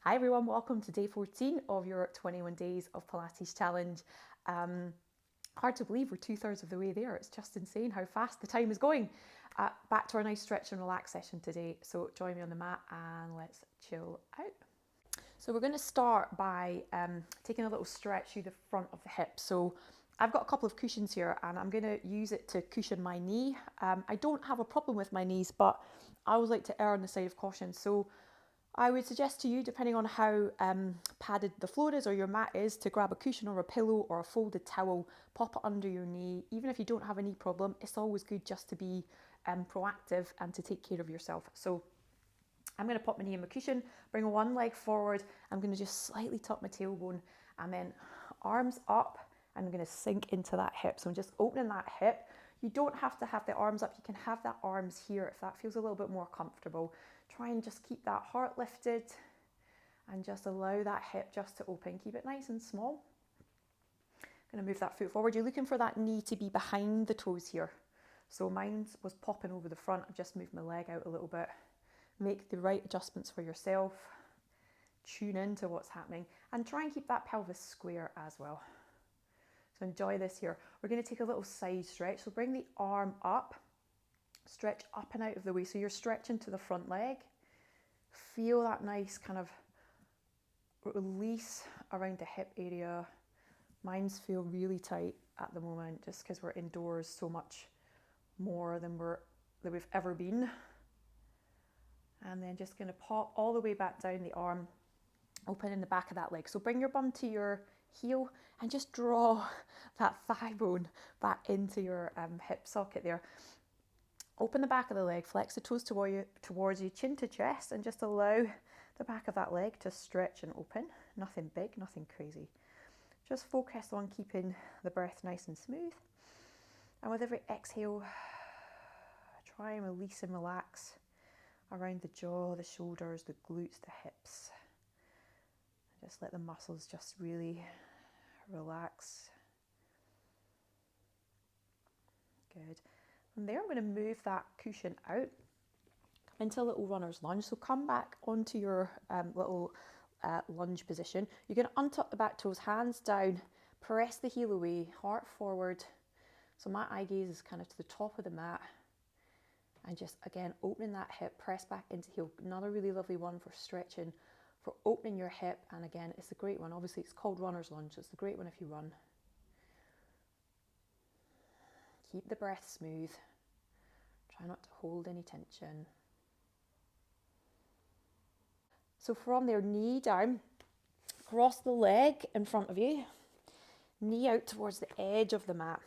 Hi everyone, welcome to day 14 of your 21 days of Pilates challenge. Hard to believe we're 2/3 of the way there. It's just insane how fast the time is going. Back to our nice stretch and relax session today. So join me on the mat and let's chill out. So we're going to start by taking a little stretch through the front of the hip. So I've got a couple of cushions here and I'm going to use it to cushion my knee. I don't have a problem with my knees, but I always like to err on the side of caution. So I would suggest to you, depending on how padded the floor is or your mat is, to grab a cushion or a pillow or a folded towel, pop it under your knee. Even if you don't have a knee problem, it's always good just to be proactive and to take care of yourself. So I'm going to pop my knee in my cushion, bring one leg forward. I'm going to just slightly tuck my tailbone and then arms up. I'm going to sink into that hip. So I'm just opening that hip. You don't have to have the arms up. You can have the arms here if that feels a little bit more comfortable. Try and just keep that heart lifted and just allow that hip just to open. Keep it nice and small. I'm going to move that foot forward. You're looking for that knee to be behind the toes here. So mine was popping over the front. I've just moved my leg out a little bit. Make the right adjustments for yourself. Tune into what's happening and try and keep that pelvis square as well. So enjoy this here. We're going to take a little side stretch. So bring the arm up, stretch up and out of the way. So you're stretching to the front leg. Feel that nice kind of release around the hip area. Mine's feel really tight at the moment just because we're indoors so much more than we've ever been. And then just going to pop all the way back down the arm, open in the back of that leg. So bring your bum to your heel and just draw that thigh bone back into your hip socket there. Open the back of the leg, flex the toes towards you, chin to chest, and just allow the back of that leg to stretch and open. Nothing big, nothing crazy. Just focus on keeping the breath nice and smooth. And with every exhale, try and release and relax around the jaw, the shoulders, the glutes, the hips. Just let the muscles just really relax. Good. From there, I'm going to move that cushion out, come into a little runner's lunge. So come back onto your little lunge position. You're going to untuck the back toes, hands down, press the heel away, heart forward. So my eye gaze is kind of to the top of the mat. And just, again, opening that hip, press back into heel. Another really lovely one for stretching, for opening your hip. And again, it's a great one. Obviously, it's called runner's lunge. It's a great one if you run. Keep the breath smooth. Try not to hold any tension. So from there, knee down, cross the leg in front of you, knee out towards the edge of the mat.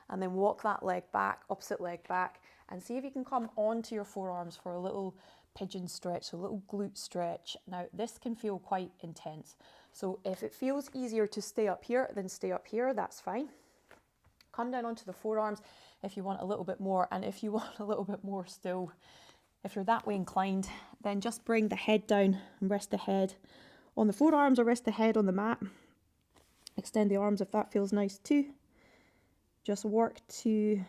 And then walk that leg back, opposite leg back, and see if you can come onto your forearms for a little pigeon stretch, so a little glute stretch. Now, this can feel quite intense. So if it feels easier to stay up here, then stay up here, that's fine. Come down onto the forearms if you want a little bit more, and if you want a little bit more still, if you're that way inclined, then just bring the head down and rest the head on the forearms or rest the head on the mat. Extend the arms if that feels nice too. Just work to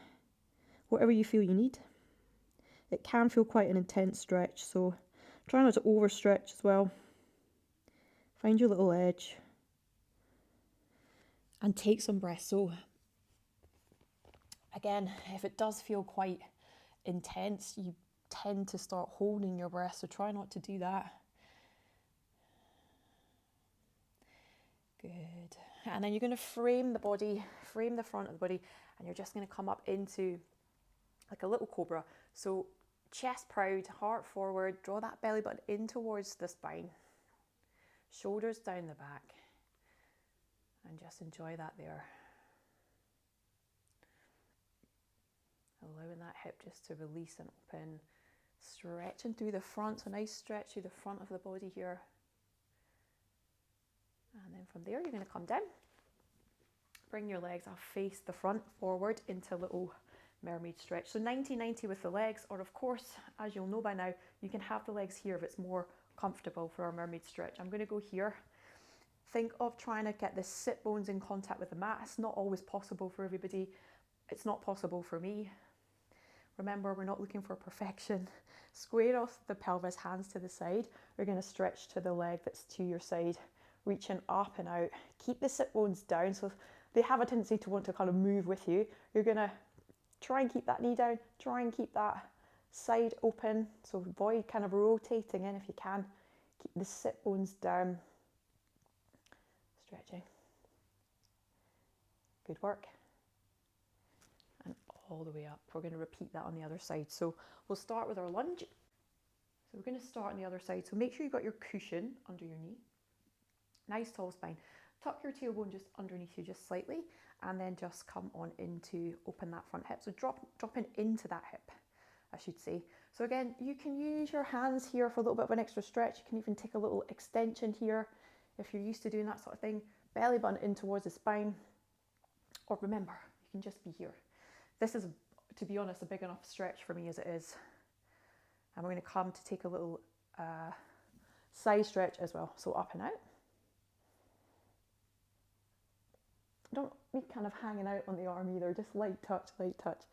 whatever you feel you need. It can feel quite an intense stretch, so try not to overstretch as well. Find your little edge and take some breaths. So again, if it does feel quite intense, you tend to start holding your breath, so try not to do that. Good. And then you're going to frame the body, frame the front of the body, and you're just going to come up into like a little cobra. So chest proud, heart forward, draw that belly button in towards the spine, shoulders down the back, and just enjoy that there. Allowing that hip just to release and open, stretching through the front, so nice stretch through the front of the body here. And then from there, you're going to come down. Bring your legs off, face the front, forward into a little mermaid stretch. So 90-90 with the legs, or of course, as you'll know by now, you can have the legs here if it's more comfortable for our mermaid stretch. I'm going to go here. Think of trying to get the sit bones in contact with the mat. It's not always possible for everybody. It's not possible for me. Remember, we're not looking for perfection. Square off the pelvis, hands to the side. We're going to stretch to the leg that's to your side, reaching up and out. Keep the sit bones down, so if they have a tendency to want to kind of move with you, you're going to try and keep that knee down, try and keep that side open, so avoid kind of rotating in if you can. Keep the sit bones down. Stretching. Good work. And all the way up. We're going to repeat that on the other side. So we'll start with our lunge. So we're going to start on the other side. So make sure you've got your cushion under your knee. Nice tall spine. Tuck your tailbone just underneath you just slightly, and then just come on into open that front hip. So dropping into that hip, I should say. So again, you can use your hands here for a little bit of an extra stretch. You can even take a little extension here if you're used to doing that sort of thing. Belly button in towards the spine. Or remember, you can just be here. This is, to be honest, a big enough stretch for me as it is. And we're going to come to take a little side stretch as well. So up and out. Don't be kind of hanging out on the arm either, just light touch, light touch.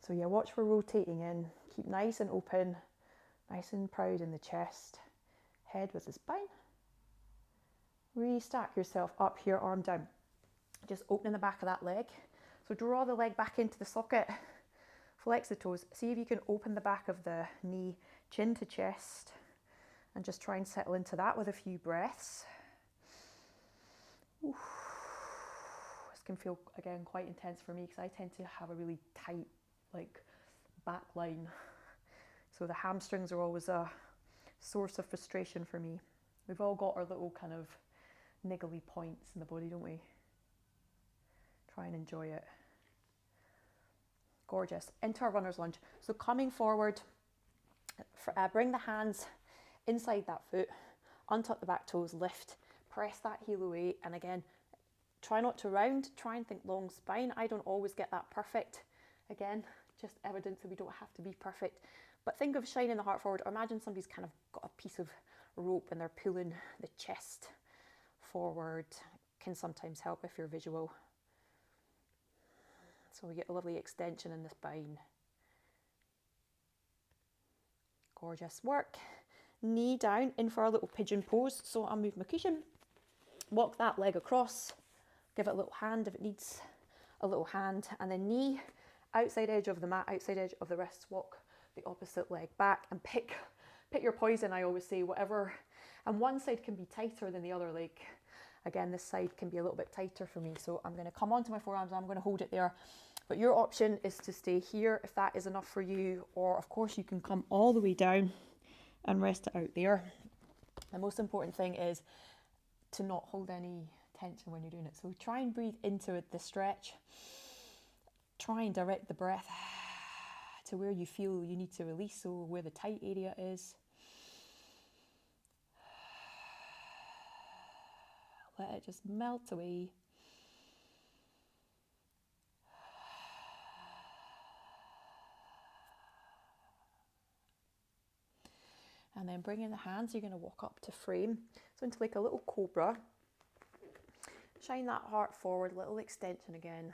So yeah, watch for rotating in. Keep nice and open, nice and proud in the chest. Head with the spine. Restack yourself up here, arm down. Just opening the back of that leg. So draw the leg back into the socket. Flex the toes. See if you can open the back of the knee, chin to chest. And just try and settle into that with a few breaths. Oof. This can feel, again, quite intense for me because I tend to have a really tight, back line. So the hamstrings are always a source of frustration for me. We've all got our little kind of niggly points in the body, don't we? Try and enjoy it. Gorgeous. Into our runner's lunge. So coming forward, bring the hands inside that foot, untuck the back toes, lift. Press that heel away, and again, try not to round, try and think long spine. I don't always get that perfect. Again, just evidence that we don't have to be perfect. But think of shining the heart forward, or imagine somebody's kind of got a piece of rope and they're pulling the chest forward. Can sometimes help if you're visual. So we get a lovely extension in the spine. Gorgeous work. Knee down, in for our little pigeon pose. So I'll move my cushion. Walk that leg across, give it a little hand if it needs a little hand, and then knee, outside edge of the mat, outside edge of the wrists, walk the opposite leg back and pick your poison, I always say, whatever. And one side can be tighter than the other, again, this side can be a little bit tighter for me. So I'm going to come onto my forearms, I'm going to hold it there. But your option is to stay here if that is enough for you, or of course you can come all the way down and rest it out there. The most important thing is to not hold any tension when you're doing it. So try and breathe into it, the stretch. Try and direct the breath to where you feel you need to release, so where the tight area is. Let it just melt away. And then bring in the hands, you're going to walk up to frame. So into like a little cobra. Shine that heart forward, little extension again.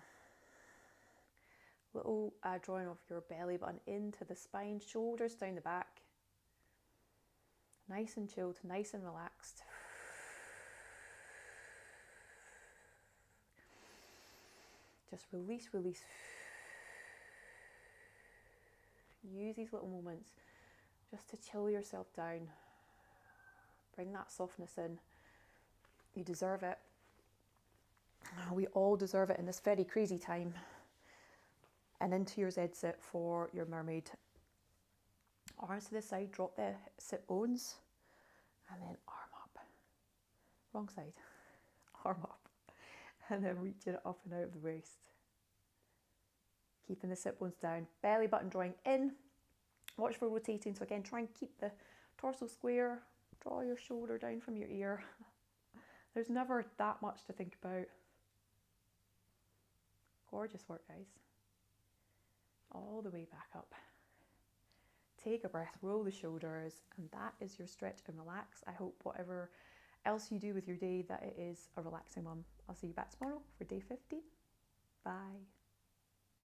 Little drawing of your belly button into the spine, shoulders down the back. Nice and chilled, nice and relaxed. Just release, release. Use these little moments just to chill yourself down. Bring that softness in. You deserve it. We all deserve it in this very crazy time. And into your Z sit for your mermaid. Arms to the side, drop the sit bones, and then arm up. Wrong side. Arm up. And then reach it up and out of the waist. Keeping the sit bones down. Belly button drawing in. Watch for rotating. So again, try and keep the torso square. Draw your shoulder down from your ear. There's never that much to think about. Gorgeous work, guys. All the way back up. Take a breath, roll the shoulders, and that is your stretch and relax. I hope whatever else you do with your day, that it is a relaxing one. I'll see you back tomorrow for day 15. Bye.